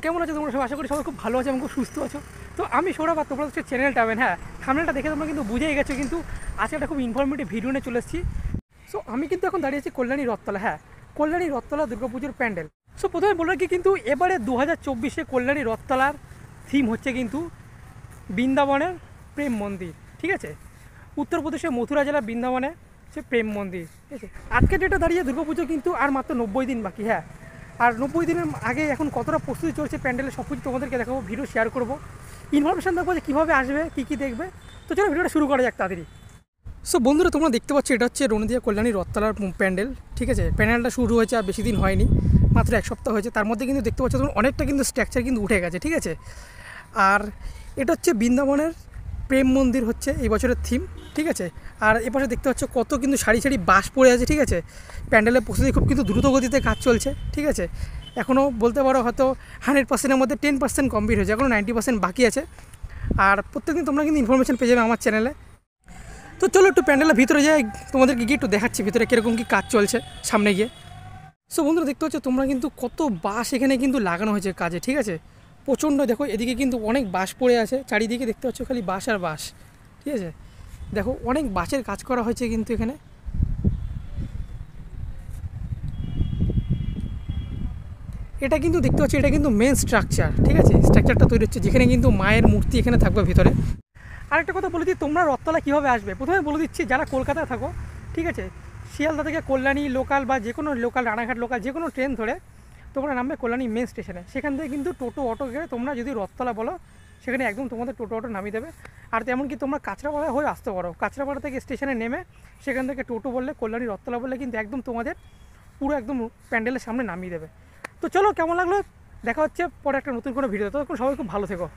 কেমন আছো তোমরা সব? আশা করি সবাই খুব ভালো আছে এবং খুব সুস্থ আছো। তো আমি সৌরভ আর তোমরা হচ্ছে চ্যানেলটা পাবেন। হ্যাঁ, থাম্বনেলটা দেখে তোমরা কিন্তু বুঝেই গেছো, কিন্তু আজকে একটা খুব ইনফরমেটিভ ভিডিও নিয়ে চলে এসেছি। সো আমি কিন্তু এখন দাঁড়িয়ে আছি কল্যাণী রথতলা। হ্যাঁ, কল্যাণী রথতলা দুর্গাপুজোর প্যান্ডেল। সো প্রথমে বলে রাখি, কিন্তু এবারে 2024-এ কল্যাণী রথতলার থিম হচ্ছে কিন্তু বৃন্দাবনের প্রেম মন্দির। ঠিক আছে, উত্তরপ্রদেশের মথুরা জেলার বৃন্দাবনে হচ্ছে প্রেম মন্দির। ঠিক আছে, আজকে ডেটে দাঁড়িয়ে দুর্গাপুজো কিন্তু আর মাত্র 90 দিন বাকি। হ্যাঁ, আর 90 দিনের আগে এখন কতটা প্রস্তুতি চলছে প্যান্ডেলে সব কিছু তোমাদেরকে দেখাবো, ভিডিও শেয়ার করবো, ইনফরমেশান দেখবো যে কীভাবে আসবে, কী দেখবে। তো চলো ভিডিওটা শুরু করা যাক তাড়াতাড়ি। সো বন্ধুরা, তোমরা দেখতে পাচ্ছ এটা হচ্ছে রণদিয়া কল্যাণী রথতলার প্যান্ডেল। ঠিক আছে, প্যান্ডেলটা শুরু হয়েছে আর বেশি দিন হয়নি, মাত্র এক সপ্তাহ হয়েছে। তার মধ্যে কিন্তু দেখতে পাচ্ছ তোমরা অনেকটা কিন্তু স্ট্রাকচার কিন্তু উঠে গেছে। ঠিক আছে, আর এটা হচ্ছে বৃন্দাবনের প্রেম মন্দির হচ্ছে এই বছরের থিম। ঠিক আছে, আর এপাশে দেখতে পাচ্ছ কত কিন্তু সারি সারি বাঁশ পড়ে আছে। ঠিক আছে, প্যান্ডেলের প্রস্তুতি খুব কিন্তু দ্রুত গতিতে কাজ চলছে। ঠিক আছে, এখনও বলতে পারো হয়তো 100%-এর মধ্যে 10% কমপ্লিট হয়েছে, এখনও 90% বাকি আছে। আর প্রত্যেকদিন তোমরা কিন্তু ইনফরমেশান পেয়ে যাবে আমার চ্যানেলে। তো চলো একটু প্যান্ডেলের ভিতরে যাই, তোমাদেরকে গিয়ে একটু দেখাচ্ছি ভিতরে কীরকম কী কাজ চলছে সামনে গিয়ে। সো বন্ধুরা, দেখতে পাচ্ছ তোমরা কিন্তু কত বাঁশ এখানে কিন্তু লাগানো হয়েছে কাজে। ঠিক আছে, প্রচণ্ড দেখো, এদিকে কিন্তু অনেক বাঁশ পড়ে আছে, চারিদিকে দেখতে পাচ্ছ খালি বাঁশ আর বাঁশ। ঠিক আছে, দেখো অনেক বাঁশের কাজ করা হয়েছে কিন্তু এখানে। এটা কিন্তু দেখতে পাচ্ছি, এটা কিন্তু মেন স্ট্রাকচার। ঠিক আছে, স্ট্রাকচারটা তৈরি হচ্ছে, যেখানে কিন্তু মায়ের মূর্তি এখানে থাকবে ভিতরে। আরেকটা কথা বলে দিই, তোমরা রথতলা কীভাবে আসবে প্রথমে বলে দিচ্ছি। যারা কলকাতায় থাকো, ঠিক আছে, শিয়ালদা থেকে কল্যাণী লোকাল বা যে কোনো লোকাল, রানাঘাট লোকাল যে কোনো ট্রেন ধরে তোমরা নামবে কল্যাণী মেন স্টেশনে। সেখান থেকে কিন্তু টোটো অটো গেলে তোমরা যদি রথতলা বলো, সেখানে একদম তোমাদের টোটো অটো নামিয়ে দেবে। আর তেমন কি তোমরা কাঁচরাপাড়া হয়ে আসতে পারো, কাঁচরাপাড়া থেকে স্টেশনে নেমে সেখান থেকে টোটো বললে, কল্যাণী রথতলা বললে কিন্তু একদম তোমাদের পুরো একদম প্যান্ডেলের সামনে নামিয়ে দেবে। তো চলো, কেমন লাগলো দেখা হচ্ছে পরে একটা নতুন কোনো ভিডিও। ততক্ষণ সবাই খুব ভালো থেকো।